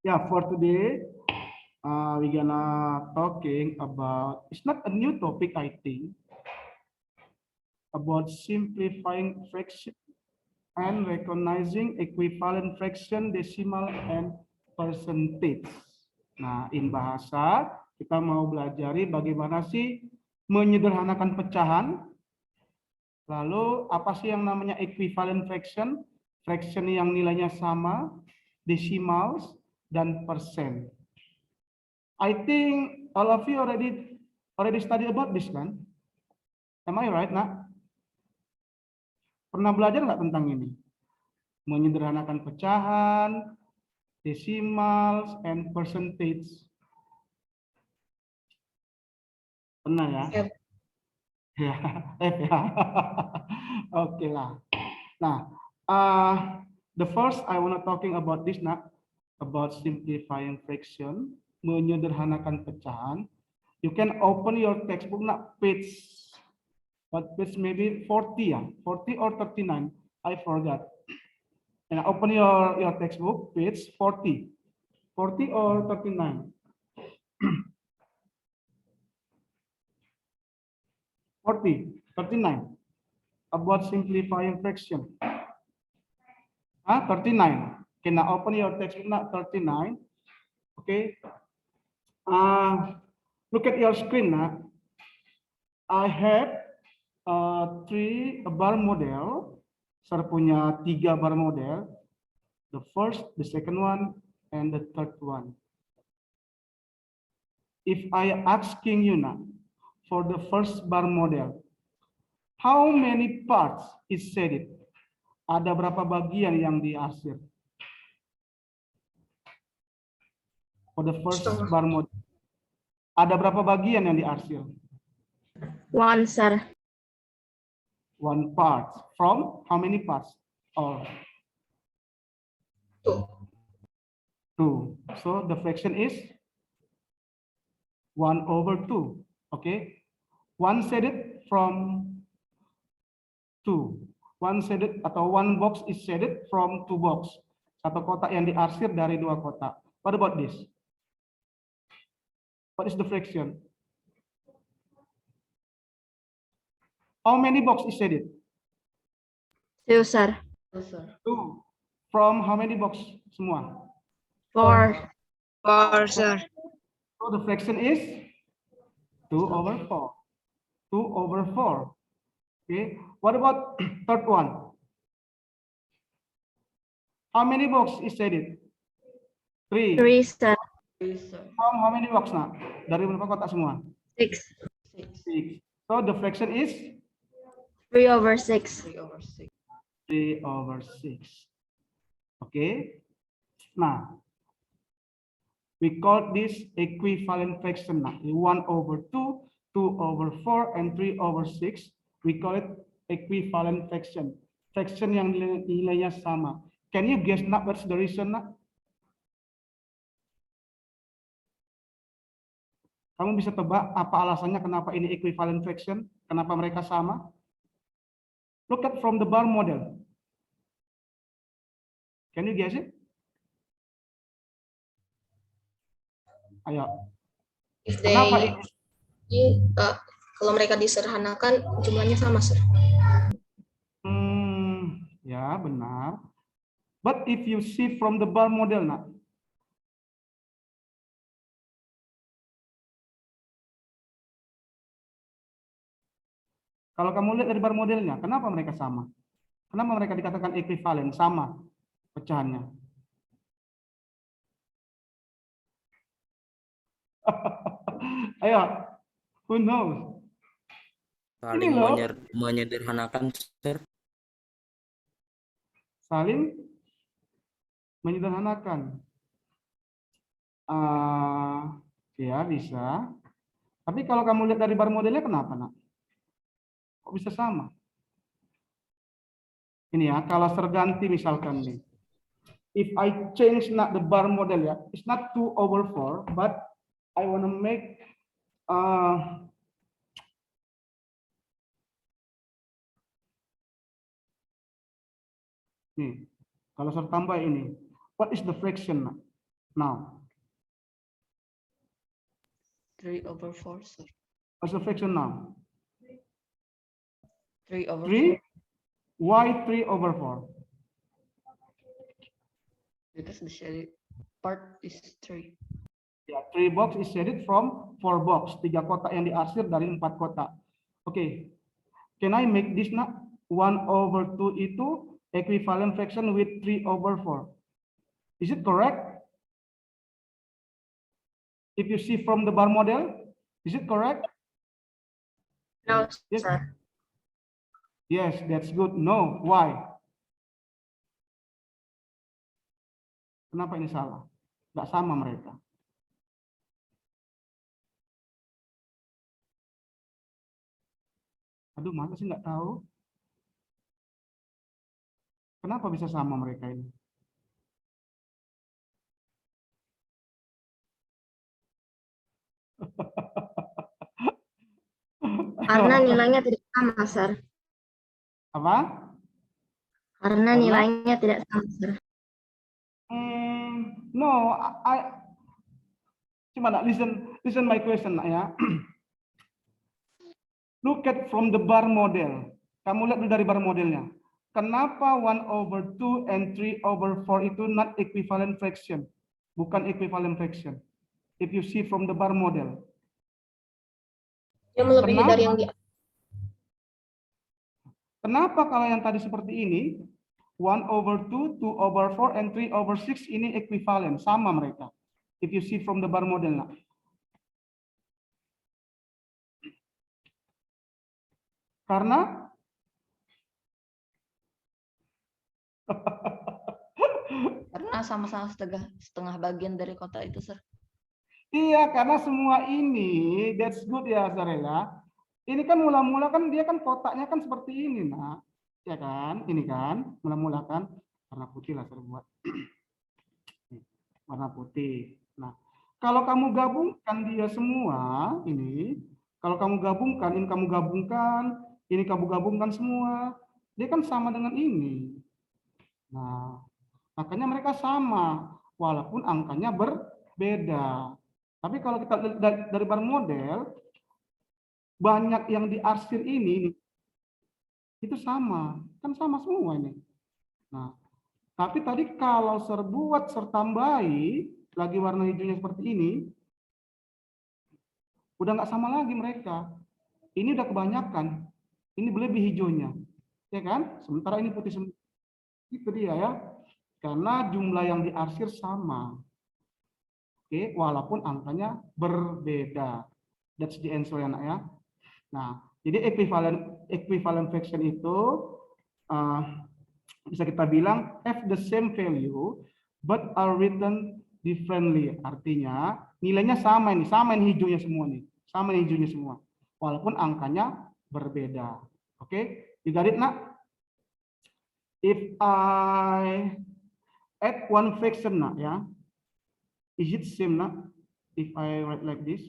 Yeah, for today, we're gonna talking about, it's not a new topic, I think, about simplifying fraction and recognizing equivalent fraction, decimal, and percentage. Nah, in bahasa, kita mau belajari bagaimana sih menyederhanakan pecahan. Lalu, apa sih yang namanya equivalent fraction? Fraction yang nilainya sama, decimals, dan persen. I think all of you already study about this, kan? Am I right, nak? Pernah belajar nggak tentang ini? Menyederhanakan pecahan, decimals, and percentage. Pernah ya? Yep. Ya, ya. Oke lah. Nah, the first I wanna talking about this, nak, about simplifying fraction, menyederhanakan pecahan. You can open your textbook, nak, page, what page, maybe 40 ya, 40 or 39, I forgot. And open your textbook, page 40, 40 or 39. 40, 39, about simplifying fraction. 39. Okay, now open your textbook, now 39. Okay. Look at your screen now. I have 3 bar model. Saya punya 3 bar model. The first, the second one, and the third one. If I asking you now for the first bar model, how many parts is shaded? Ada berapa bagian yang diarsir? For the first bar model, ada berapa bagian yang diarsir? 1, sir. 1 part. From how many parts? Or 2. So the fraction is 1/2. Okay. 1 shaded from 2. 1 shaded atau 1 box is shaded from 2 box. Satu kotak yang diarsir dari 2 kotak. What about this? What is the fraction? How many box is shaded? 2, sir. 2. From how many box semua? 4. 4, sir. So the fraction is 2/4. 2/4. Okay. What about third one? How many box is shaded? 3. 3, sir. From how many box now? Dari berapa kotak semua? 6. 6. So the fraction is 3/6. 3/6. Okay. Nah, we call this equivalent fraction. Nah, 1/2, 2/4, and 3/6. We call it equivalent fraction. Fraction yang nilainya sama. Can you guess, nak, what's the reason, nak? Kamu bisa tebak apa alasannya kenapa ini equivalent fraction? Kenapa mereka sama? Look at from the bar model. Can you guess it? Ayo. If Kenapa they, kalau mereka disederhanakan jumlahnya sama, sir. Ya, benar. But if you see from the bar model, nak, kalau kamu lihat dari bar modelnya, kenapa mereka sama? Kenapa mereka dikatakan equivalent, sama pecahannya? Ayo, who knows? Saling Ini loh. menyederhanakan, sir. Saling menyederhanakan. Ya, bisa. Tapi kalau kamu lihat dari bar modelnya, kenapa, nak? Kok bisa sama? Ini ya, kalau terganti misalkan nih. If I change not the bar model, ya, it's not 2/4, but I want to make nih, kalau saya tambah ini, what is the fraction, nak? now? 3/4, sir. What's the fraction now? 3/4. 3. Why 3/4? Because the shaded part is 3. Ya, 3 box is shaded from 4 box. 3 kotak yang diarsir dari 4 kotak. Oke. Can I make this nak? 1/2 itu equivalent fraction with 3/4. Is it correct? If you see from the bar model, is it correct? No, Yes. sir. Yes, that's good. No, why? Kenapa ini salah? Nggak sama mereka. Aduh, masa sih nggak tahu? Kenapa bisa sama mereka ini? Karena nilainya tidak sama, sir. Apa? Karena Karena? nilainya tidak sama, sir. No, cuma nak listen my question nak ya. Look at from the bar model. Kamu lihat dulu dari bar modelnya. Kenapa 1/2 and 3/4 itu not equivalent fraction? Bukan equivalent fraction. If you see from the bar model. Dia melebihi Kenapa? dari yang di Kenapa kalau yang tadi seperti ini, 1/2, 2/4, and 3/6 ini equivalent, sama mereka. If you see from the bar model. Nah. Karena Karena sama-sama setengah bagian dari kota itu, sir. iya, karena semua ini, that's good ya, Zarela. Ini kan mula-mula kan dia kan kotaknya kan seperti ini, nak. Ya kan? Ini kan, mula-mula kan warna putih lah saya buat. Warna putih. Nah, kalau kamu gabungkan dia semua, ini, kalau kamu gabungkan, ini kamu gabungkan semua, dia kan sama dengan ini. Nah, makanya mereka sama, walaupun angkanya berbeda. Tapi kalau kita dari bar model, banyak yang diarsir ini, itu sama, kan sama semua ini. Nah, tapi tadi kalau buat sertambahi, lagi warna hijaunya seperti ini, udah nggak sama lagi mereka. Ini udah kebanyakan, ini lebih hijaunya, ya kan? Sementara ini putih semua. Itu dia ya, karena jumlah yang diarsir sama. Oke, walaupun angkanya berbeda. That's the answer ya, nak ya. Nah, jadi equivalent fraction itu bisa kita bilang have the same value but are written differently. Artinya nilainya sama ini hijaunya semua nih, sama ini hijaunya semua. Walaupun angkanya berbeda. Oke, you got it, nak? If I add one fraction, nak ya, is it same, nak? If I write like this,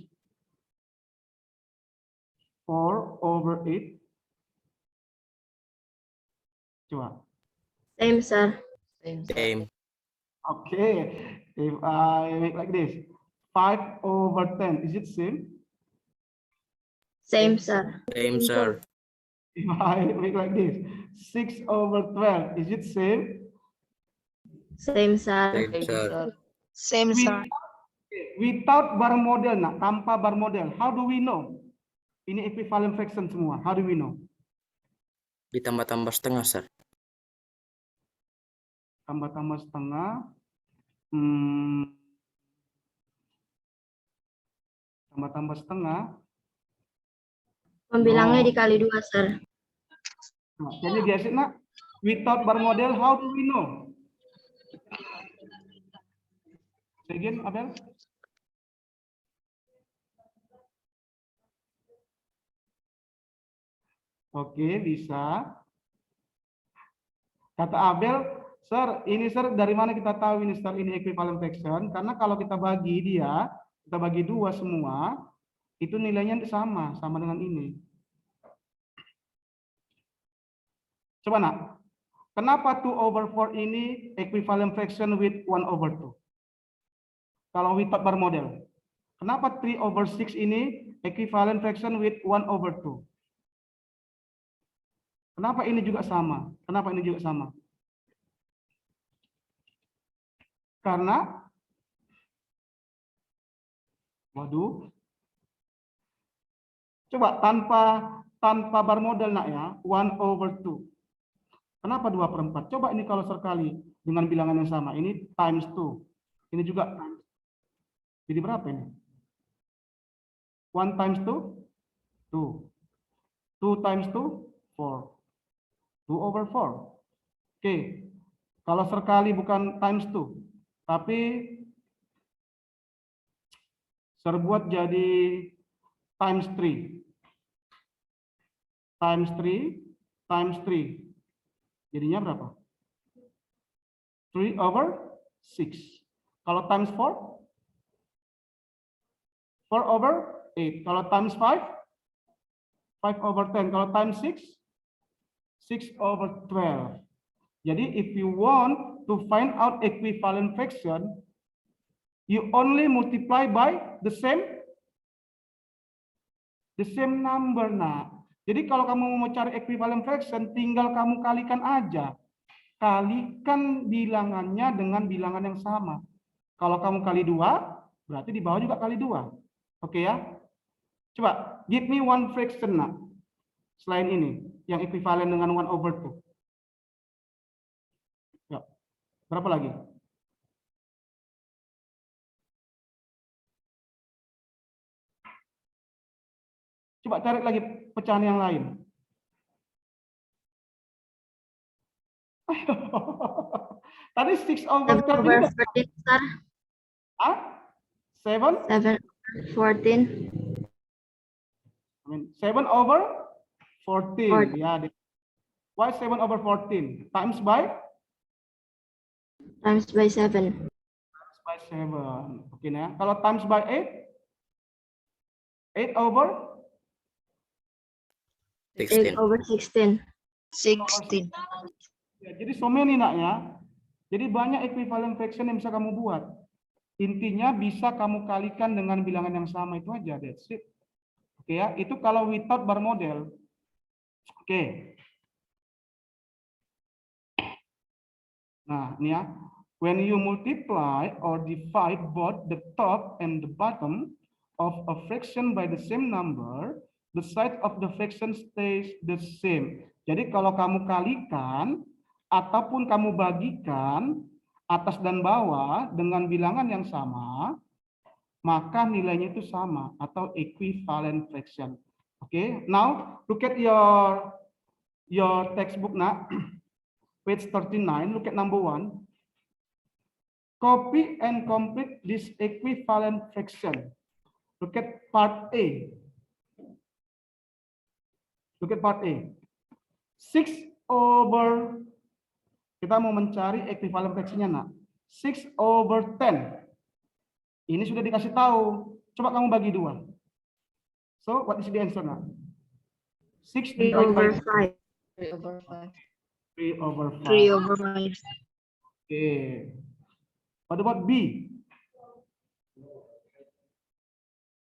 4/8. Coba. Same, sir. Same, sir. Same. Okay. If I make like this, 5/10, is it same? Same, sir. Same, sir. If I make like this, 6/12, is it same? Same, sir. Same, Same, sir. sir. Same, Without bar model, nah, tanpa bar model, how do we know? Ini equivalent fraction semua. How do we know? Ditambah-tambah setengah, sir. Tambah-tambah setengah. Tambah-tambah setengah. Membilangnya No. dikali 2, sir. Nah, jadi biasa, nak, without bar model, how do we know? Again, Abel? Oke, bisa. Kata Abel, sir, ini sir dari mana kita tahu ini sir ini equivalent fraction? Karena kalau kita bagi dia, kita bagi 2 semua, itu nilainya sama dengan ini. Coba, nak, kenapa 2/4 ini equivalent fraction with 1/2? Kalau without bar model. Kenapa 3/6 ini equivalent fraction with 1/2? Kenapa ini juga sama? Kenapa ini juga sama? Karena, waduh, coba tanpa bar model nak ya, 1/2. Kenapa 2/4? Coba ini kalau sekali dengan bilangan yang sama, ini times 2. Ini juga times. Jadi berapa ini? 1 times 2, 2. 2 times 2, 4. 2/4. Oke, kalau sekali bukan times 2, tapi serbuat jadi times 3. Times 3, times 3. Jadinya berapa? 3/6. Kalau times 4, 4/8. Kalau times 5, 5/10. Kalau times 6, 6/12. Jadi if you want to find out equivalent fraction, you only multiply by the same number. Nah, jadi kalau kamu mau cari equivalent fraction, tinggal kamu kalikan aja. Kalikan bilangannya dengan bilangan yang sama. Kalau kamu kali 2, berarti di bawah juga kali 2. Oke ya? Coba, give me one fraction nah. Selain ini, yang equivalent dengan 1/2. Ya. Berapa lagi? Coba cari lagi pecahan yang lain. Tadi 6/12 ini 7/14, sir. ah? 7? 7/14. 7/14. Ya. Why 7/14? Times by? Times by 7. Times by 7. Oke nah. Kalau times by 8? 8/16. 8/16. 16. Ya, jadi so many nak ya. Jadi banyak equivalent fraction yang bisa kamu buat. Intinya bisa kamu kalikan dengan bilangan yang sama, itu aja. That's it. Oke ya, itu kalau without bar model. Oke. Nah, ini ya. When you multiply or divide both the top and the bottom of a fraction by the same number, the side of the fraction stays the same. Jadi kalau kamu kalikan ataupun kamu bagikan atas dan bawah dengan bilangan yang sama, maka nilainya itu sama atau equivalent fraction. Okay, now look at your textbook now, page 39. Look at number 1. Copy and complete this equivalent fraction. Look at part A. Look at part A. 6/, kita mau mencari equivalent fraction-nya nak. 6/10. Ini sudah dikasih tahu. Coba kamu bagi 2. So what is the answer now? 6 divided by 3/5. 3/5. 3/5. 3/5. Okay. What about B?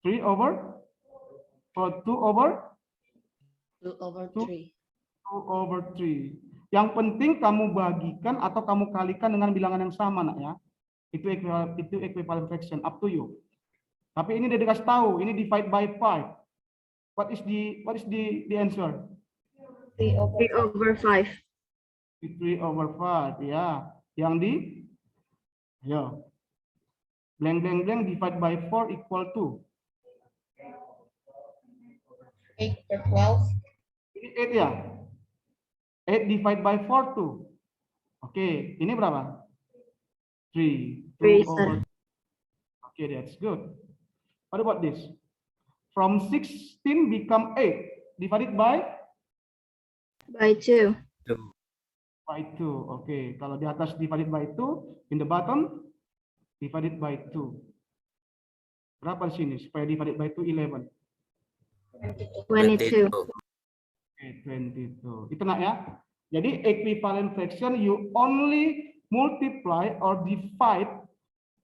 2/3. 2/3. 2/3. Yang penting kamu bagikan atau kamu kalikan dengan bilangan yang sama nak ya. Itu equivalent fraction, up to you. Tapi ini udah dikasih tahu, ini divide by 5. What is the answer? 3/5. 3/5 ya. Yang di ya. Blank divide by 4 equal to 8/12. ini 8 ya. 8 divide by 4 tuh. Oke, ini berapa? 3. 3, sir. Okay, that's good. What about this? From 16 become 8 divided by 2. by 2. Okay, kalau di atas divided by 2, in the bottom divided by 2. Berapa di sini? Supaya divided by 2, 11. 22. Okay, 22. Itu nak ya. Jadi equivalent fraction you only multiply or divide,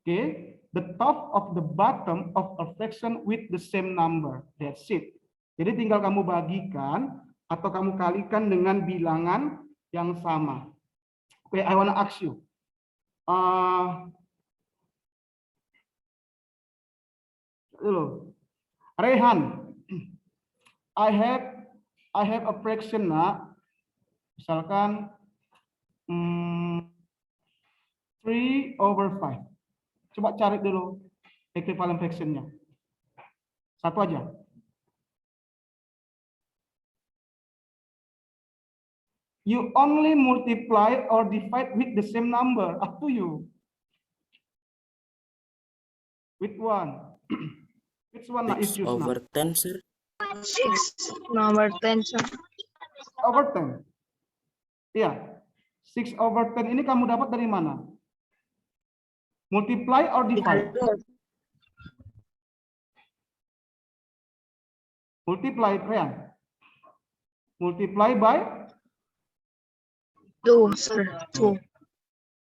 okay, the top of the bottom of a fraction with the same number. That's it. Jadi tinggal kamu bagikan atau kamu kalikan dengan bilangan yang sama. Okay, I wanna ask you. Rehan, I have a fraction na, misalkan 3/5. Coba cari dulu equivalent fraction-nya. Satu aja. You only multiply or divide with the same number. Up to you. Which one? Which one is 6 used now? over 10, sir. Number 10, sir. Over 10. Iya. 6/10 ini kamu dapat dari mana? Multiply or divide? Multiply, Rian. Multiply by? 2, sir. 2.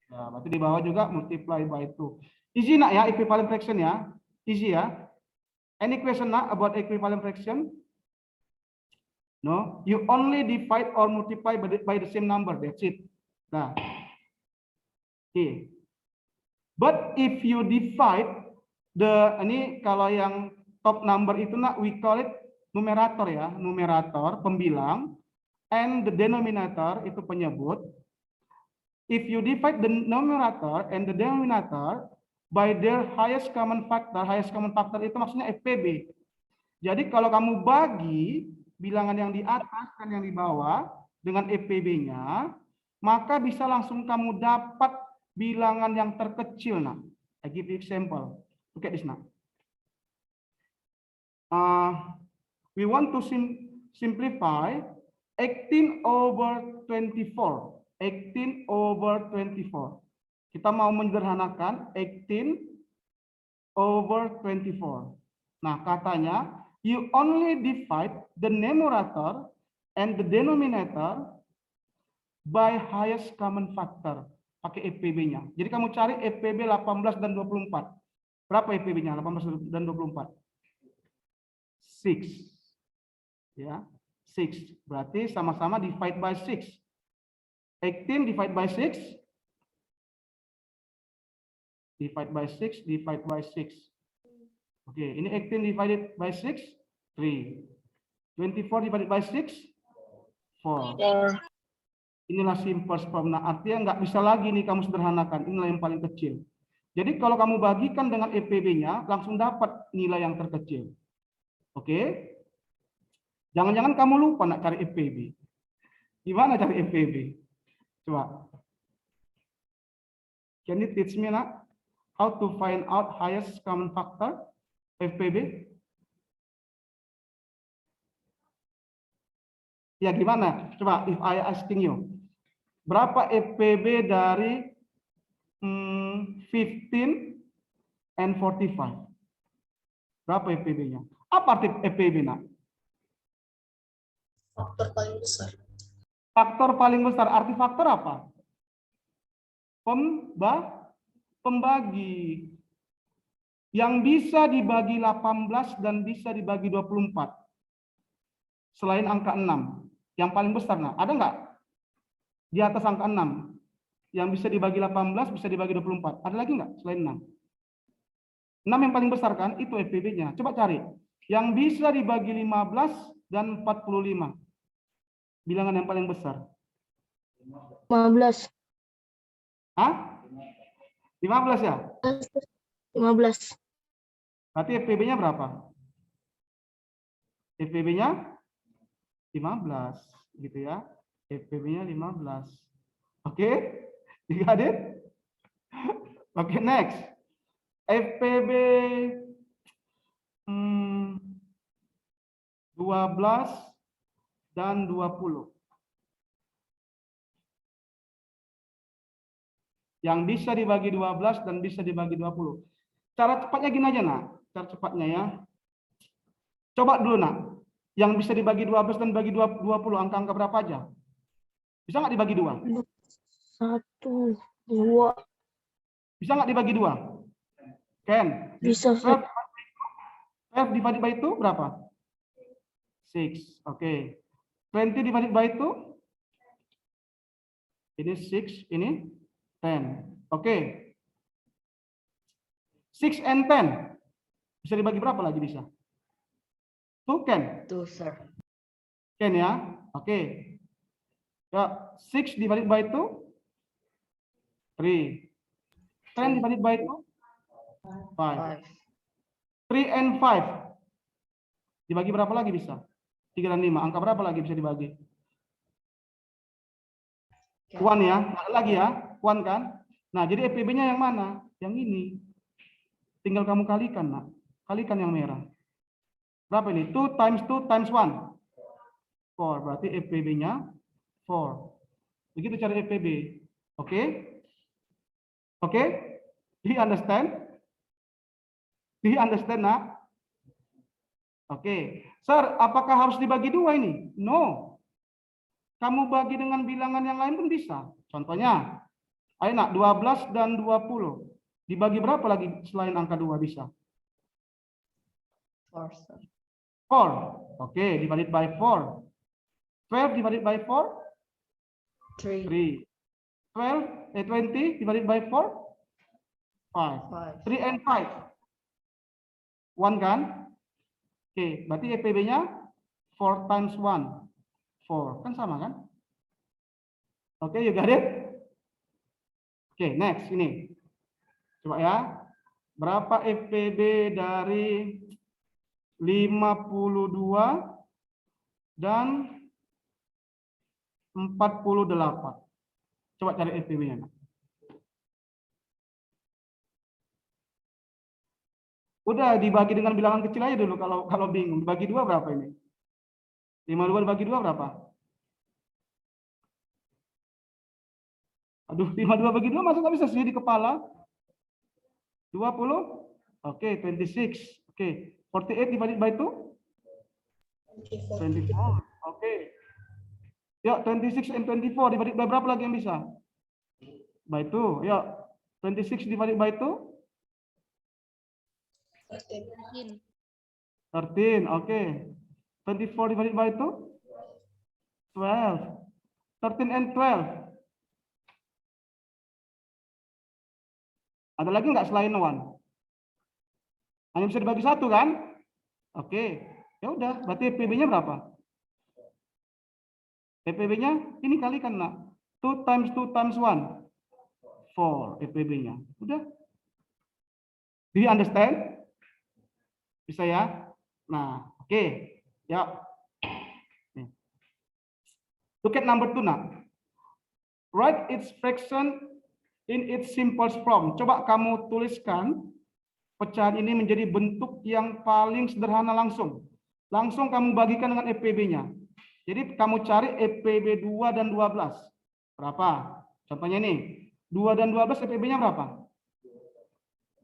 Ya, berarti di bawah juga multiply by 2. Easy nak ya, equivalent fraction ya. Easy ya. Any question nak about equivalent fraction? No, you only divide or multiply by the same number. That's it. Nah. Okay. But if you divide ini kalau yang top number itu nak we call it numerator ya, numerator pembilang, and the denominator itu penyebut. If you divide the numerator and the denominator by their highest common factor itu maksudnya FPB. Jadi kalau kamu bagi bilangan yang di atas dan yang di bawah dengan FPB-nya, maka bisa langsung kamu dapat bilangan yang terkecil. Nah, I give you example. Look at this now. We want to simplify 18/24. 18/24. Kita mau menyederhanakan 18/24. Nah, katanya you only divide the numerator and the denominator by highest common factor. Pakai FPB-nya. Jadi kamu cari FPB 18 dan 24. Berapa FPB-nya 18 dan 24? 6. Ya, 6. Berarti sama-sama divide by 6. 18 divide by 6. Divide by 6, divide by 6. Oke, ini 18 divided by 6, 3. 24 divided by 6, 4. Inilah simple form. Nah, artinya nggak bisa lagi nih kamu sederhanakan. Inilah yang paling kecil. Jadi kalau kamu bagikan dengan FPB-nya, langsung dapat nilai yang terkecil. Oke? Jangan-jangan kamu lupa nak cari FPB. Gimana cari FPB? Coba. Can you teach me nak how to find out highest common factor FPB? Ya gimana? Coba if I asking you. Berapa FPB dari 15 and 45? Berapa FPB-nya? Apa arti FPB nak? Faktor paling besar. Faktor paling besar. Arti faktor apa? Pembagi. Yang bisa dibagi 18 dan bisa dibagi 24. Selain angka 6. Yang paling besar. Nah, ada nggak? Di atas angka 6. Yang bisa dibagi 18, bisa dibagi 24. Ada lagi nggak selain 6? 6 yang paling besar kan? Itu FPB-nya. Coba cari. Yang bisa dibagi 15 dan 45. Bilangan yang paling besar. 15. Hah? 15 ya? 15. Berarti FPB-nya berapa? FPB-nya 15, gitu ya. FPB-nya 15. Oke? You got it? Oke, next. FPB 12 dan 20. Yang bisa dibagi 12 dan bisa dibagi 20. Cara cepatnya gini aja, nak. Cara cepatnya ya. Coba dulu, nak. Yang bisa dibagi 12 dan bagi 20, angka-angka berapa aja? Bisa nggak dibagi 2? 1, 2. Bisa nggak dibagi 2? Can. Bisa, Sir. 12 divided by 2 berapa? 6. Oke. 20 divided by 2. Ini 6, ini 10. Oke. 6 and 10. Bisa dibagi berapa lagi bisa? 2 can. 2, sir. Can ya? Oke. Ya, 6 divided by 2. 3. 10 divided by 2. 5. 5. 3 and 5. Dibagi berapa lagi bisa? 3 dan 5. Angka berapa lagi bisa dibagi? 1 ya. Ada lagi ya. 1 kan? Nah, jadi EPB-nya yang mana? Yang ini. Tinggal kamu kalikan, nak. Kalikan yang merah. Berapa ini? 2 times 2 times 1. 4. Berarti EPB-nya 4. Begitu cara EPB. Oke? Oke? Do you understand? Do you understand, nak? Oke. Sir, apakah harus dibagi 2 ini? No. Kamu bagi dengan bilangan yang lain pun bisa. Contohnya, ayo nak, 12 dan 20. Dibagi berapa lagi selain angka 2 bisa? 4, sir. 4. Oke, divided by 4. 12 divided by 4? 3. 3. 20 divided by 4? 5. 5. 3 and 5. 1 kan? Oke, berarti EPB-nya 4 times 1. 4. Kan sama kan? Oke, you got it? Oke, next. Ini. Coba ya. Berapa EPB dari 52 dan 48? Coba cari EPB-nya. Udah dibagi dengan bilangan kecil aja dulu kalau bingung. Dibagi 2 berapa ini? 52 dibagi 2 berapa? Aduh, 52 bagi 2 masa nggak bisa sih di kepala? 20? Oke, 26. Oke, 48 divided by 2? 24. Oke. Ya, 26 and 24 divided by berapa lagi yang bisa? By 2. Ya, 26 divided by 2? 13. Oke. 24 divided by 2? 12. 13 and 12. Ada lagi nggak selain 1? Hanya bisa dibagi 1 kan? Oke. Ya udah, berarti EPB-nya berapa? EPB-nya ini kalikan, nak. 2 times 2 times 1. 4 EPB-nya. Udah. Do you understand? Bisa ya? Nah, oke. Ya. Look at number 2, nak. Write its fraction in its simplest form. Coba kamu tuliskan pecahan ini menjadi bentuk yang paling sederhana langsung. Langsung kamu bagikan dengan EPB-nya. Jadi kamu cari EPB 2 dan 12. Berapa? Contohnya nih. 2 dan 12 EPB-nya berapa?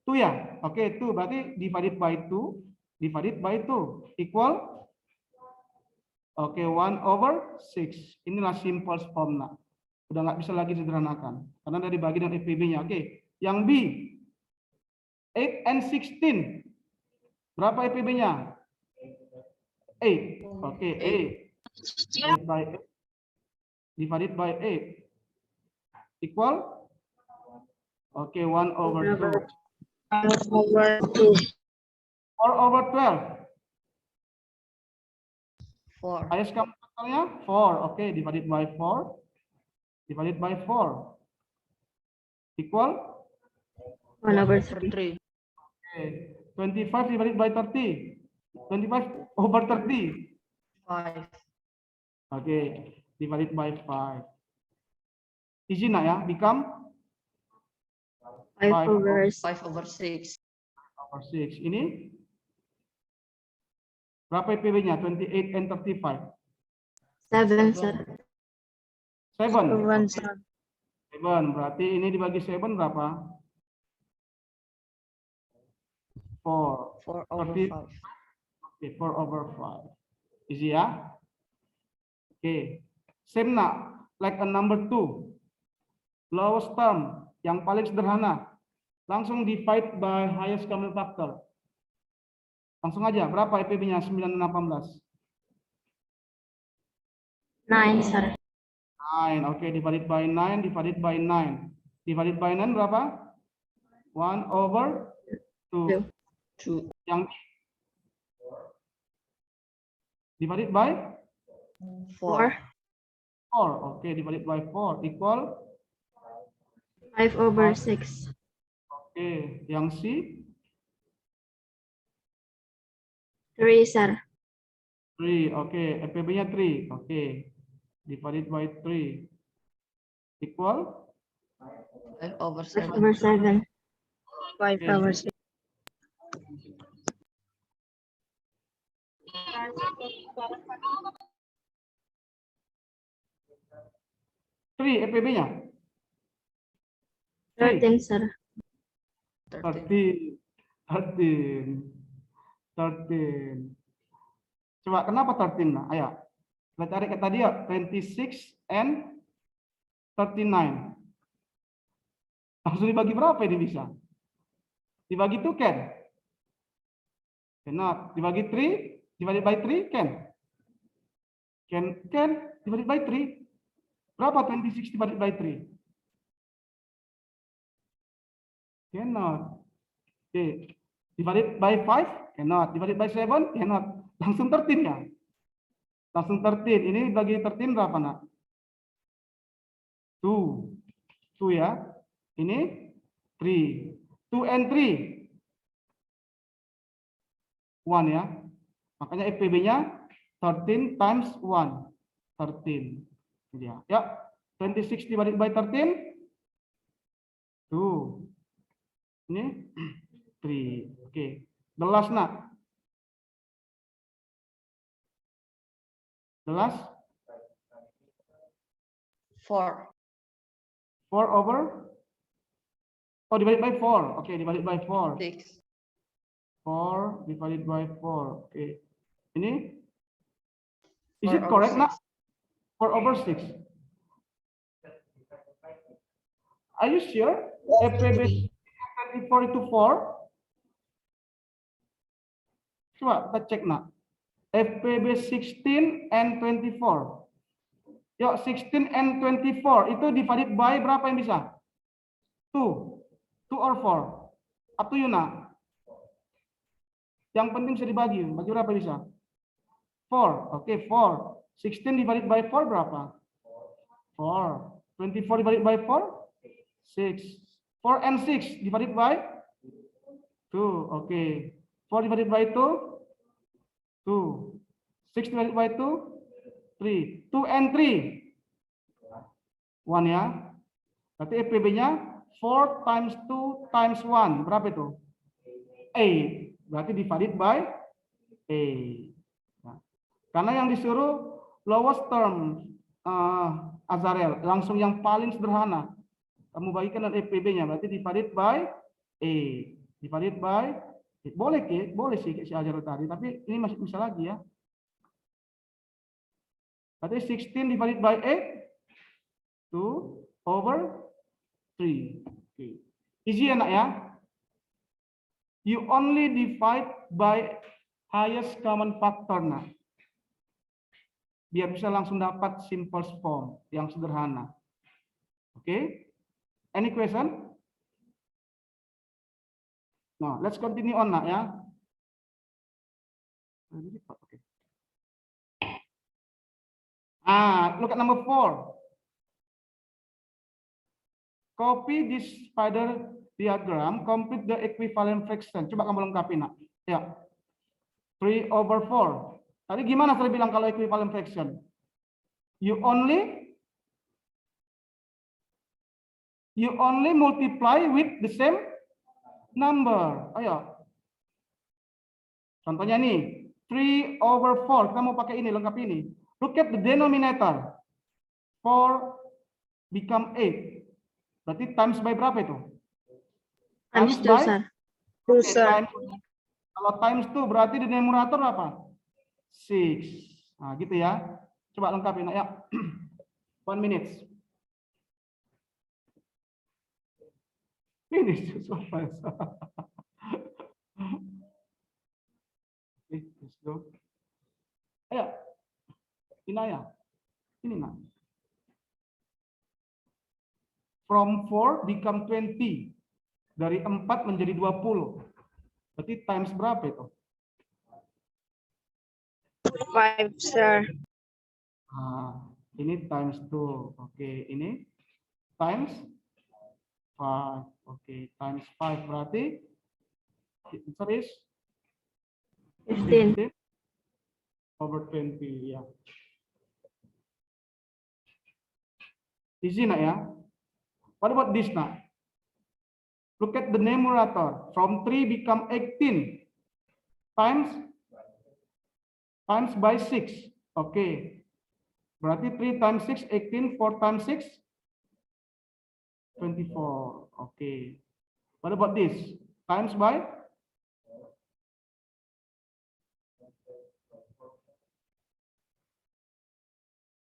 2 ya? Oke, 2 berarti divided by 2 divided by 2 equal. Oke, 1/6. Inilah simple form, nak. Udah nggak bisa lagi disederhanakan karena dari bagi dengan EPB-nya. Oke, yang B 8 and 16. Berapa EPB-nya? 8. Oke, 8 divided by 8 equal. Oke, 1/2. 1/2. 4/12. 4. Ayo kamu totalnya 4. Oke, divided by 4 divided by 4 equal 1/3. okay. 25 divided by 30. 25/30. 5. Okay, divided by 5. Easy nak ya, become 5/6. 5/6. 5/6. Ini berapa EPB-nya? 28 and 35. 7, sir. 7. 7, sir. 7. Berarti ini dibagi 7 berapa? 4. 4/5. Oke, 4/5. Easy ya? Oke. Same nak, like a number 2. Lowest term, yang paling sederhana. Langsung divide by highest common factor. Langsung aja, berapa EPB-nya? 9 dan 18. 9, sir. 9, oke, divided by 9, divided by 9. Divided by 9 berapa? 1/2. Two. Yang divided by 4. 4. Oke, divided by 4 equal. 5/6. Oke, yang C 3, sir. 3. Oke, EPB-nya 3. Oke. Divided by 3 equal 5/7. 5/7. 5/6. EPB-nya 13, sir. 13. 13. Coba kenapa 13? Nah, ayo. Kita cari kata dia 26 and 39. Langsung dibagi berapa ini bisa? Dibagi 2 can? Cannot. Dibagi 3? Divided by 3 can? Can divided by 3. Berapa 26 divided by 3? Cannot. Oke. Divided by 5? Cannot. Divided by 7? Cannot. Langsung 13 ya? Langsung 13. Ini bagi 13 berapa, nak? 2. 2 ya. Ini 3. 2 and 3. 1 ya. Makanya EPB-nya 13 times 1. 13. Ya. Ya. 26 divided by 13. 2. Ini 3. Oke. The last, nak. The last 4. 4 over. Oh, divided by 4. Oke, divided by 4. 6. 4 divided by 4. Oke. Ini is 4 it over correct, 6. nak? 4/6. Are you sure? EPB 24 itu 4. Coba kita cek, nak. FPB 16 and 24. Yuk, 16 and 24 itu divided by berapa yang bisa? 2. 2 or 4. Up to you, nak. Yang penting bisa dibagi. Bagi berapa bisa? 4. Oke, 4. 16 divided by 4 berapa? 4. 24 divided by 4? 6. 4 and 6 divided by 2. Oke. 4 divided by 2? 2. 6 divided by 2? 3. 2 and 3? 1 ya. Berarti EPB-nya 4 times 2 times 1. Berapa itu? 8. Berarti divided by 8. Nah, karena yang disuruh lowest term, Azarel. Langsung yang paling sederhana. Kamu bagikan dengan EPB-nya. Berarti divided by 8. Divided by 8. Boleh sih si Azarel tadi. Tapi ini masih bisa lagi ya. Berarti 16 divided by 8. 2 over 3. Okay. Easy enak ya. You only divide by highest common factor, nah. Biar bisa langsung dapat simple form yang sederhana. Oke. Okay. Any question? No, let's continue on, nah ya. Okay. Look at number 4. Copy this spider diagram, complete the equivalent fraction. Coba kamu lengkapi, nak. Ya. 3/4. Tadi gimana saya bilang kalau equivalent fraction? You only multiply with the same number. Ayo. Contohnya nih, 3/4. Kita mau pakai ini, lengkap ini. Look at the denominator. 4 become 8. Berarti times by berapa itu? Times 2, sir. 2, sir. Kalau times 2 berarti di numerator apa? 6. Nah, gitu ya. Coba lengkapin ya. 1 minute. Finish. So fast. Okay, let's go. Ayo, Inaya. Ini nak. From 4 become 20. Dari 4 menjadi 20. Berarti times berapa itu? 5, sir. Ini times 2. Oke, ini times 5. Oke, times 5 berarti answer is 15. 15 over 20. Ya. Easy nak ya. What about this nak? Look at the numerator. From 3 become 18 times by 6. Okay. Berarti 3 times 6, 18. 4 times 6, 24. Okay. What about this? Times by?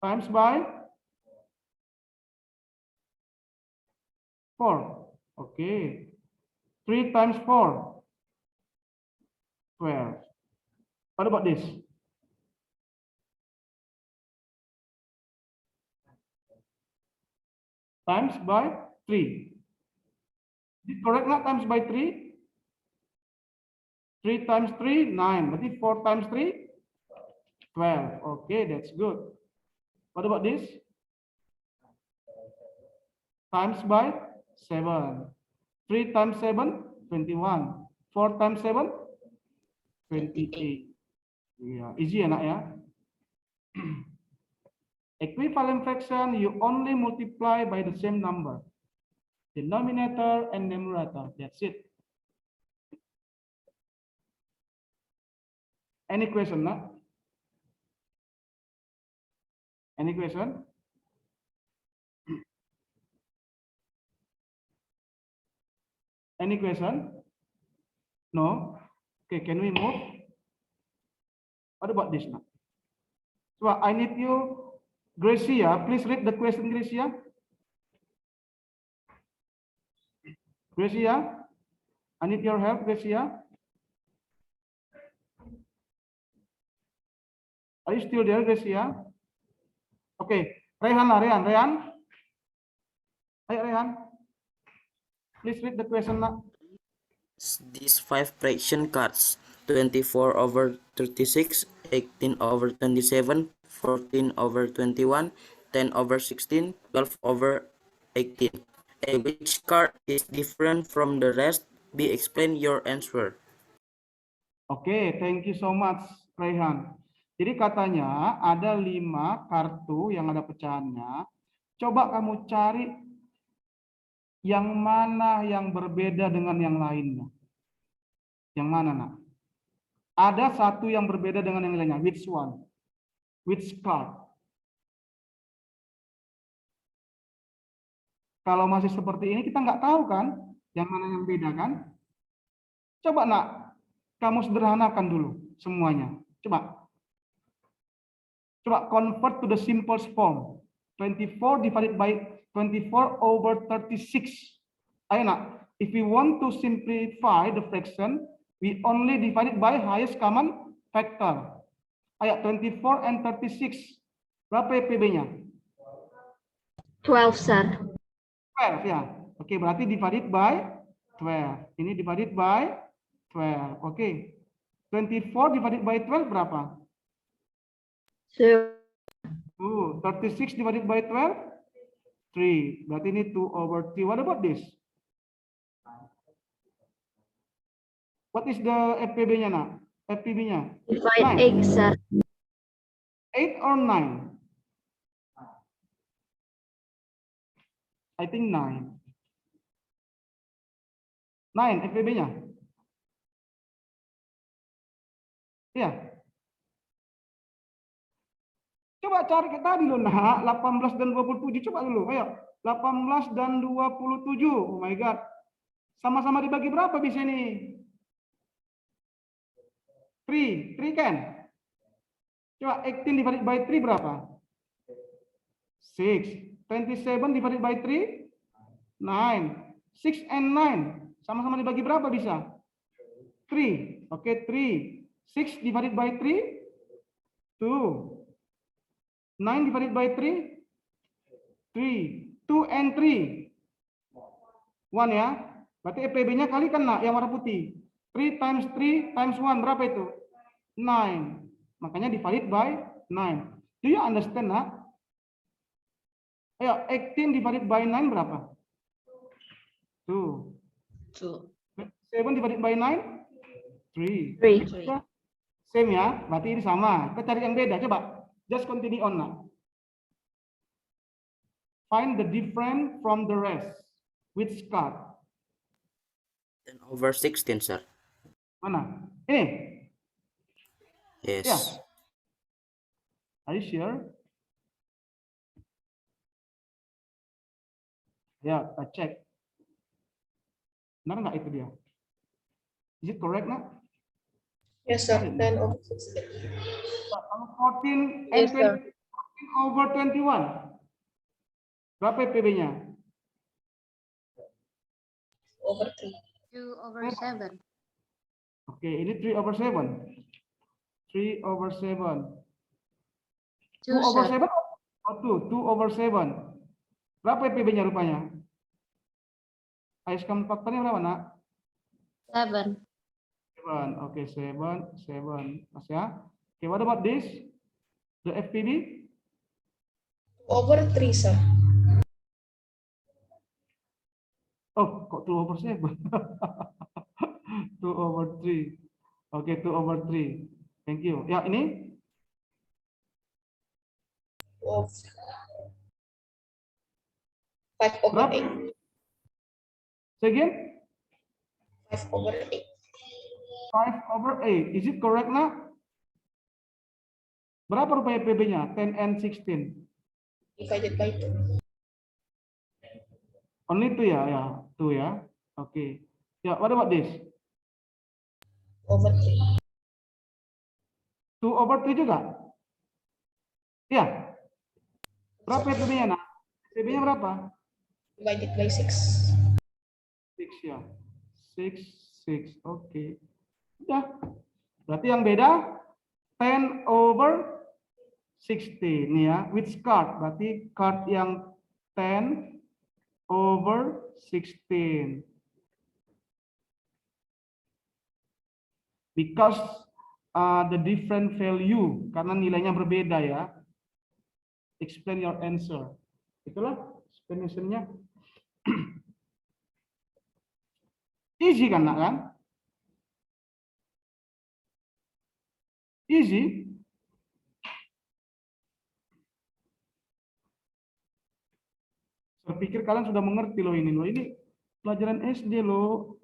Times by? 4. Okay. 3 times 4, 12. What about this? Times by 3. Is it correct not? Times by 3? 3 times 3, 9. Berarti 4 times 3, 12. Okay, that's good. What about this? Times by 7. 3 times 7, 21. 4 times 7, 28. Yeah, easy ya nak ya. Equivalent fraction, you only multiply by the same number. Denominator and numerator, that's it. Any question nak? Any question? Any question? No? Okay, can we move? What about this now? So I need you, Gracia, please read the question, Gracia. Gracia, I need your help, Gracia. Are you still there, Gracia? Okay, Rehan. Ayo, Rehan. Please read the question now. These 5 fraction cards: 24 over 36, 18 over 27, 14 over 21, 10 over 16, 12 over 18. A. Which card is different from the rest? B. Explain your answer. Oke, thank you so much, Rehan. Jadi katanya ada 5 kartu yang ada pecahannya. Coba kamu cari yang mana yang berbeda dengan yang lainnya. Yang mana, nak? Ada satu yang berbeda dengan yang lainnya. Which one? Which card? Kalau masih seperti ini kita nggak tahu kan yang mana yang beda kan? Coba nak, kamu sederhanakan dulu semuanya. Coba convert to the simplest form. 24 divided by 24 over 36. Ayo nak, if we want to simplify the fraction, we only divide it by highest common factor. Ayo, 24 and 36. Berapa PB-nya? 12, sir. 12 ya. Oke, berarti divided by 12. Ini divided by 12. Oke. 24 divided by 12 berapa? 36 divided by 12, 3. Berarti ini 2 over 3. What about this? What is the FPB-nya, nak? FPB-nya? Divide 8, sir. 8 or 9? I think 9. 9 FPB-nya? Iya. Coba cari ke tadi loh, nah, 18 dan 27. Coba dulu, ayo. 18 dan 27. Oh my God. Sama-sama dibagi berapa bisa ini? 3 kan? Coba 18 divided by 3 berapa? 6. 27 divided by 3? 9. 6 and 9 sama-sama dibagi berapa bisa? 3. Oke, 3. 6 divided by 3, 2. 9 divided by 3, 3. 2 and 3, 1 ya. Berarti EPB-nya kalikan nak yang warna putih. 3 times 3 times 1 berapa itu? 9. Makanya divided by 9. Do you understand nak? Ayo, 18 divided by 9 berapa? 2. 7 divided by 9? 3. 3. Same ya, berarti ini sama. Kita cari yang beda, coba. Just continue on now. Find the difference from the rest. Which card? 10/16, sir. Mana? Ini? Yes. Ya. Are you sure? Ya, kita cek. Benar nggak itu dia? Is it correct nak? Yes, sir. 10/16. Kalau 14 and Yes, sir. 14/21. Berapa PB-nya? Over 3. 2/7. Oke, ini 3/7. 3/7. 2, 2/7? sir. Oh, 2/7. Berapa PB-nya rupanya? ISKM faktornya berapa, nak? 7. 7. Oke, 7, 7. Mas ya. Oke, what about this? The FPB? Over 3, sir. Oh, kok 2/7? 2/3. Oke, 2/3. Thank you. Ya, ini? Of 5/8. Say again? 5/8. 5/8. Is it correct, nak? Berapa rupanya PB-nya? 10 and 16. Divided by 2. Only 2 ya, ya. 2 ya. Oke. Ya, what about this? Over 3. 2/3 juga? Ya. Berapa PB-nya, nak? PB-nya berapa? Divided by 6. 6 ya. 6, 6. Oke. Udah. Berarti yang beda 10/16 nih ya. Which card? Berarti card yang 10/16. Because the different value, karena nilainya berbeda ya. Explain your answer. Itulah explanation-nya. Easy kan, nak kan? Easy. Saya pikir kalian sudah mengerti loh ini loh. Ini pelajaran SD loh.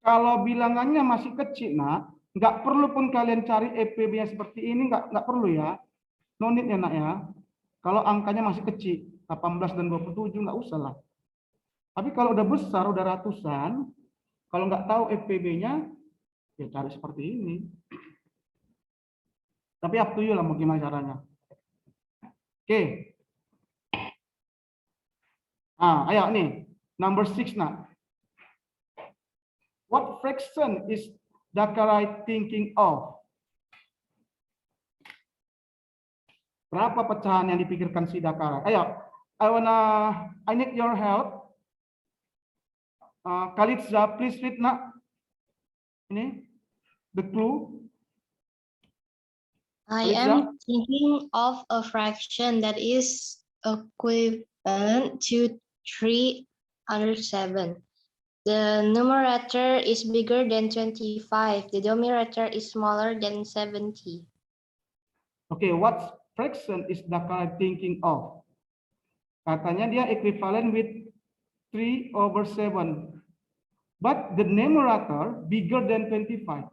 Kalau bilangannya masih kecil, nak, nggak perlu pun kalian cari EPB-nya seperti ini, nggak perlu ya. No need ya, nak ya. Kalau angkanya masih kecil, 18 dan 27 nggak usah lah. Tapi kalau udah besar, udah ratusan, kalau nggak tahu FPB-nya, ya cari seperti ini. Tapi up to you lah mau gimana caranya. Oke. Ayo nih, number 6 nak. What fraction is Dakarai thinking of? Berapa pecahan yang dipikirkan si Dakarai? Ayo, I need your help. Khalitza, please read nak. Ini the clue. I am thinking of a fraction that is equivalent to 3/7. The numerator is bigger than 25. The denominator is smaller than 70. Okay, what fraction is Dakarai thinking of? Katanya dia equivalent with 3/7. But the numerator bigger than 25.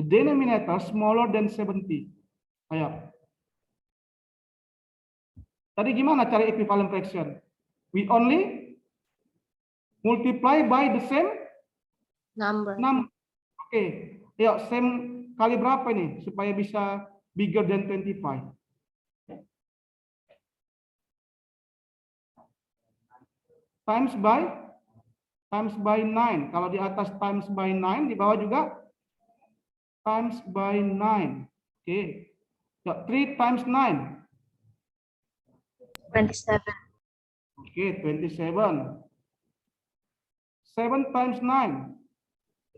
The denominator smaller than 70. Ayo. Tadi gimana cari equivalent fraction? We only multiply by the same Number. number. Oke. Yuk, same kali berapa ini supaya bisa bigger than 25? Times by 9. Kalau di atas times by 9, di bawah juga times by 9. Oke. 3 times 9. 27. Oke, 27. 7 times 9.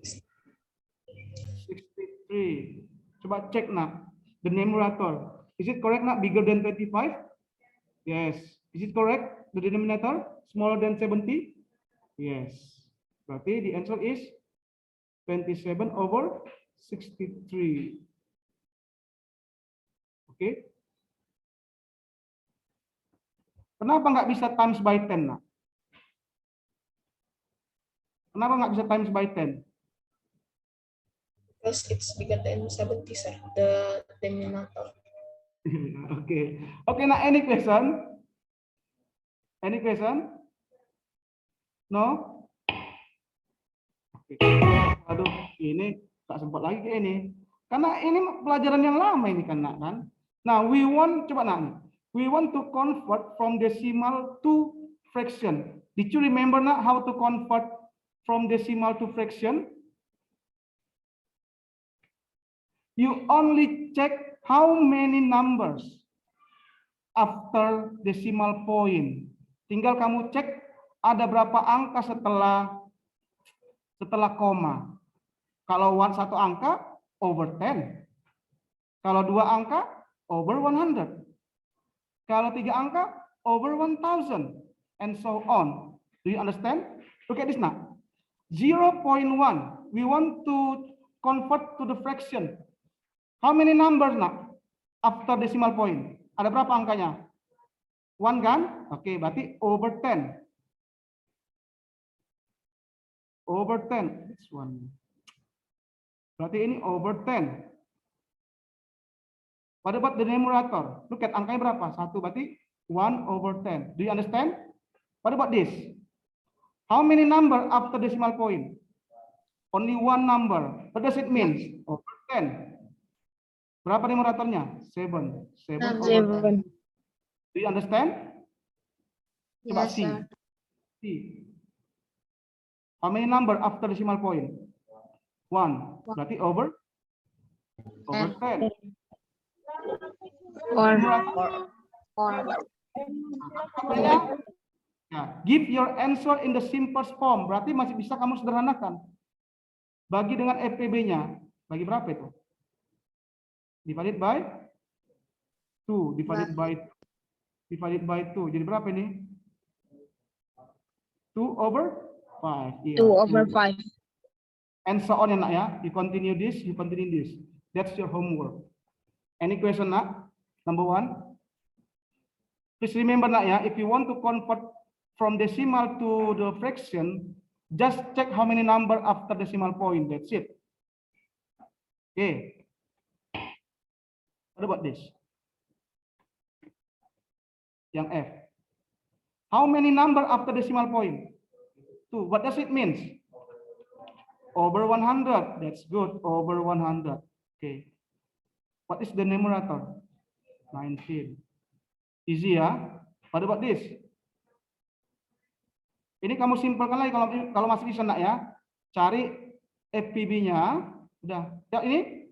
63. Coba cek nak. The numerator. Is it correct nak? Bigger than 25? Yes. Is it correct? The denominator smaller than 70? Yes. Berarti the answer is 27 over 63. Oke. Kenapa nggak bisa times by 10 nak? Kenapa nggak bisa times by 10? Because it's bigger than 70, sir. The denominator. Okay. Okay, now any question? Any question? No? Oke. Aduh, ini tak sempat lagi ke ini. Karena ini pelajaran yang lama ini kan, nak, kan? Nah, we want, coba nak, we want to convert from decimal to fraction. Did you remember nak how to convert from decimal to fraction? You only check how many numbers after decimal point. Tinggal kamu cek ada berapa angka setelah koma. Kalau satu angka over 10. Kalau dua angka over 100. Kalau tiga angka over 1000 and so on. Do you understand? Look at this now. 0.1. We want to convert to the fraction. How many numbers now after decimal point? Ada berapa angkanya? 1 kan? Oke, berarti over 10. Over 10. This one. Berarti ini over 10. What about the numerator? Look at angkanya berapa? 1 berarti 1 over 10. Do you understand? What about this? How many number after decimal point? Only one number. What does it mean? Over 10. Berapa numeratornya? 7. 7 over 10. Do you understand? Coba Yes, C. sir. C. How many number after decimal point? 1. Berarti over 10. Nah, give your answer in the simplest form. Berarti masih bisa kamu sederhanakan. Bagi dengan FPB-nya. Bagi berapa itu? Divided by 2. Divided by 2. Jadi berapa ini? 2 over 5. Yeah, 2 over 5. And so on ya nak ya. You continue this, you continue this. That's your homework. Any question nak? Number 1. Please remember nak ya, if you want to convert from decimal to the fraction, just check how many number after decimal point. That's it. Okay. What about this? Yang F. How many number after decimal point? 2. What does it mean? Over 100. That's good. Over 100. Okay. What is the numerator? 19. Easy ya. What about this? Ini kamu simpelkan lagi kalau masih bisa nak ya. Cari FPB-nya. Udah. Ya ini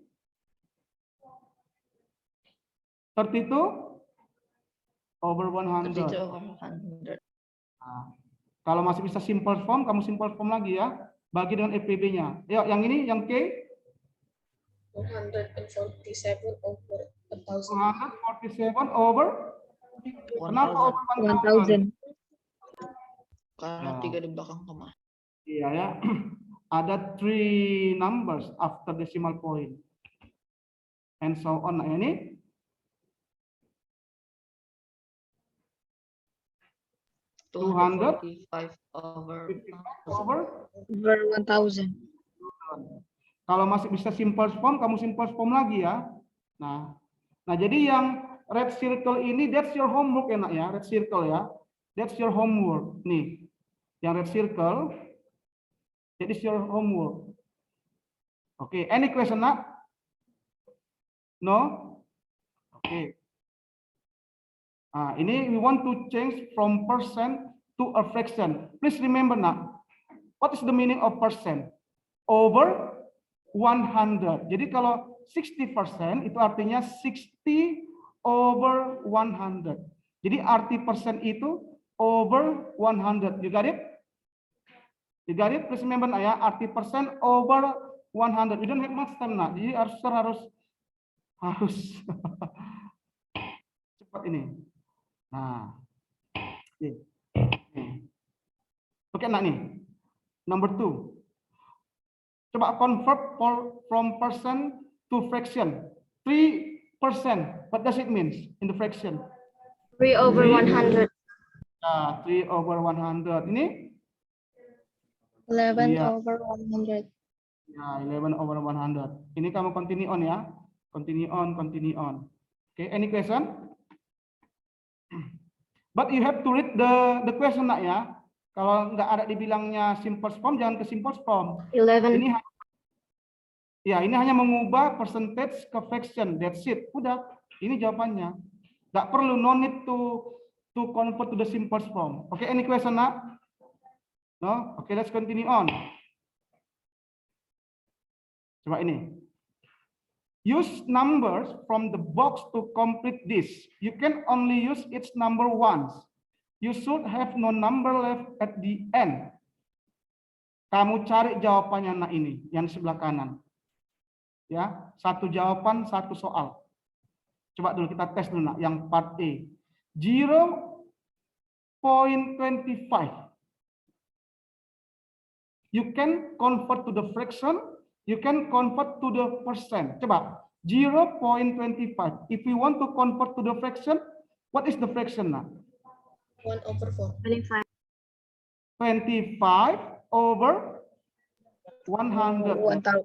32 over 100. 32 over 100. Nah, kalau masih bisa simple form, kamu simple form lagi ya. Bagi dengan FPB-nya. Ya, yang ini, yang K. 147 over 1000. 147 over. Kenapa over 1000? Karena 3 di belakang koma. Iya ya. Ada 3 numbers after decimal point. And so on. Nah, ini 245 over 1000. Kalau masih bisa simple form, kamu simple form lagi ya. Nah, jadi yang red circle ini, that's your homework ya nak ya, red circle ya. That's your homework. Nih, yang red circle, that is your homework. Oke, any question nak? No? Oke. Nah, ini we want to change from percent to a fraction. Please remember now, what is the meaning of percent? Over 100. Jadi kalau 60% itu artinya 60 over 100. Jadi arti persen itu over 100. You got it? You got it? Please remember ya, arti persen over 100. We don't have much time nah. Jadi harus cepat ini. Nah. Oke, nah nih. Number 2. Coba convert from percent to fraction. 3%. What does it mean in the fraction? 3 over 100. 3 over 100. Ini? 11 Iya. over 100. Ya, 11 over 100. Ini kamu continue on ya. Continue on, continue on. Okay, any question? But you have to read the question nak ya. Kalau nggak ada dibilangnya simple form, jangan ke simple form. 11. Ini hanya mengubah percentage ke fraction. That's it. Udah, ini jawabannya. Nggak perlu, no need to convert to the simple form. Okay, any question nak? No? Okay, let's continue on. Coba ini. Use numbers from the box to complete this. You can only use each number once. You should have no number left at the end. Kamu cari jawabannya nah ini, yang sebelah kanan. Ya, satu jawaban, satu soal. Coba dulu kita tes dulu nak, yang part A. 0.25. You can convert to the fraction, you can convert to the percent. Coba 0.25. If we want to convert to the fraction, what is the fraction now? 1 over 4. 25. 25 over 100. 100.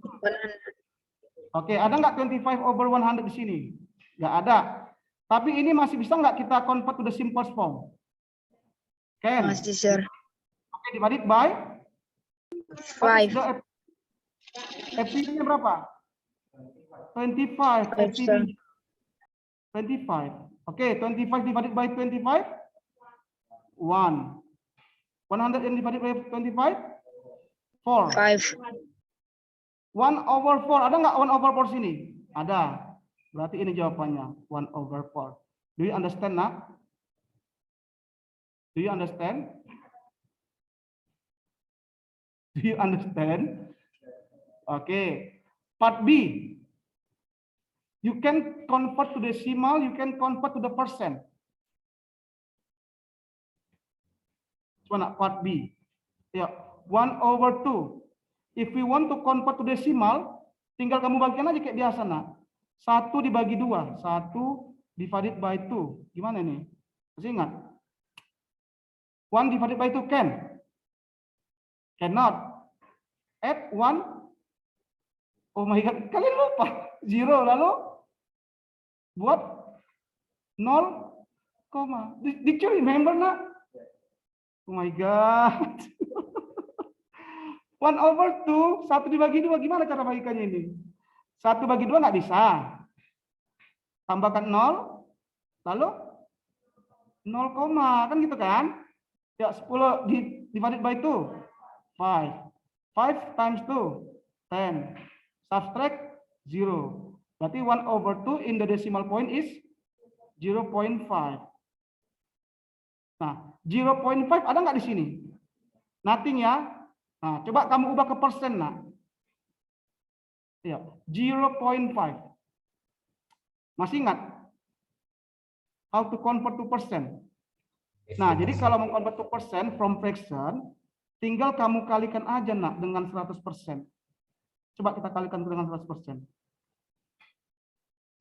Oke, ada nggak 25 over 100 di sini? Nggak ada. Tapi ini masih bisa nggak kita convert to the simplest form? Can? Masih, sir. Oke, divided by 5. FTD-nya berapa? 25. Five, sir. FTD. 25. Oke, 25 divided by 25. 1. 100 yang divided by 25. 4. 5. 1 over 4. Ada nggak 1 over 4 sini? Ada. Berarti ini jawabannya. 1 over 4. Do you understand, nak? Do you understand? Do you understand? Okay. Part B. You can convert to decimal, you can convert to the percent. Coba part B. Ya, 1 over 2. If we want to convert to decimal, tinggal kamu bagikan aja kayak biasa, nak. 1 dibagi 2. 1 divided by 2. Gimana nih? Masih ingat? 1 divided by 2 can? Cannot. Add 1. Oh my God, kalian lupa. 0 lalu buat 0, did you remember, nak? Oh my God. 1 over 2, 1 dibagi 2, gimana cara bagikannya ini? 1 bagi 2 nggak bisa. Tambahkan 0, lalu 0, kan gitu kan? Ya, 10 divided by 2, 5. 5 times 2, 10. Subtract 0. Berarti 1 over 2 in the decimal point is 0.5. Nah, 0.5 ada nggak di sini? Nothing ya. Nah, coba kamu ubah ke persen, nah. Ya, 0.5. Masih ingat? How to convert to percent? Nah, jadi kalau mau convert to percent from fraction, tinggal kamu kalikan aja, nak, dengan 100%. Coba kita kalikan dengan 100%.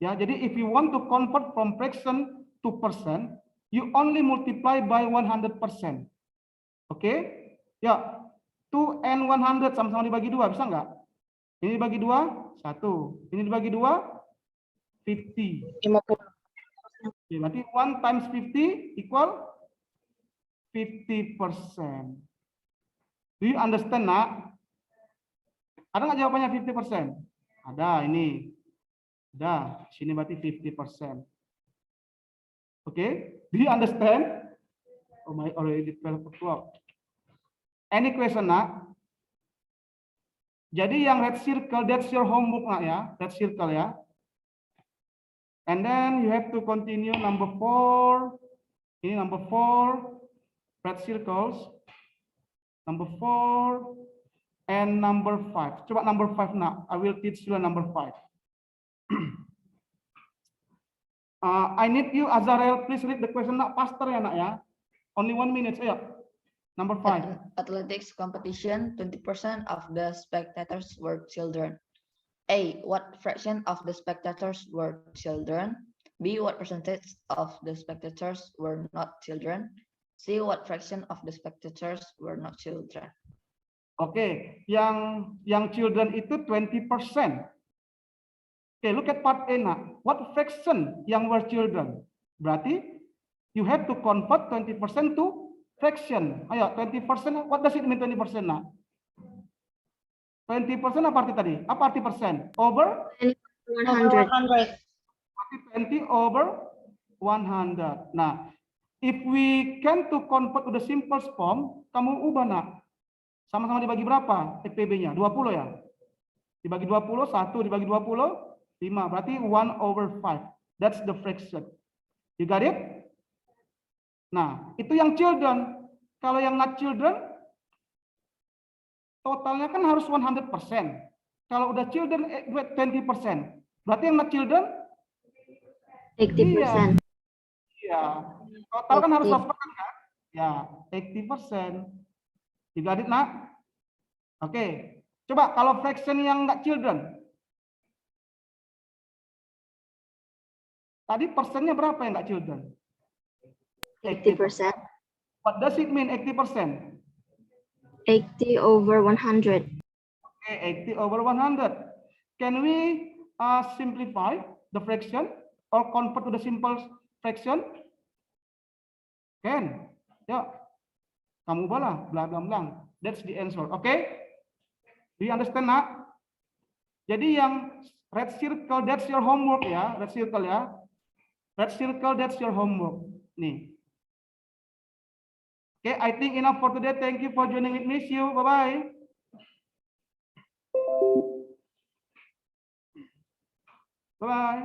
Ya, jadi if you want to convert from fraction to percent, you only multiply by 100%. Oke? Ya, 2 and 100 sama-sama dibagi 2, bisa nggak? Ini dibagi 2, 1. Ini dibagi 2, 50. 50. Oke, berarti 1 times 50 equal 50%. Do you understand, nak? Ada nggak jawabannya 50%? Ada, ini. Dah, sini berarti 50%. Okay, do you understand? Oh my, already 12 o'clock. Any question, nak? Jadi yang red circle, that's your homework, nak ya. Red circle ya. And then you have to continue number 4. Ini number 4, red circles. Number 4 and number 5. Coba number 5 nak. I will teach you number 5. I need you, Azarel, please read the question nak faster ya nak ya. Only 1 minute, ayo. Number 5. Athletics competition, 20% of the spectators were children. A, what fraction of the spectators were children? B, what percentage of the spectators were not children? C, what fraction of the spectators were not children? Oke, yang children itu 20%. Oke, look at part A nak. What fraction yang were children? Berarti you have to convert 20% to fraction. Ayo, 20%, what does it mean 20% nak? 20% apa arti tadi? Apa arti persen? Over 100. 20 over 100. Nah, if we can to convert to the simple form, kamu ubah nak. Sama-sama dibagi berapa FPB-nya? 20 ya? Dibagi 20, 1 dibagi 20, 5. Berarti 1/5. That's the fraction. You got it? Nah, itu yang children. Kalau yang not children, totalnya kan harus 100%. Kalau udah children 20%. Berarti yang not children 80%. iya. Total kan harus 100% kan? Ya, 80%. You got it, nak? Oke. Coba kalau fraction yang nggak children. Tadi persennya berapa yang nggak children? 80%. What does it mean 80%? 80 over 100. Okay, 80 over 100. Can we simplify the fraction or convert to the simple fraction? Can. Ya. Kamu balah, bla bla bla. That's the answer. Okay? Do you understand, nak? Jadi yang red circle, that's your homework ya. Red circle ya. Red circle, that's your homework. Nih. Okay, I think enough for today. Thank you for joining with me. See you. Bye-bye. Bye-bye.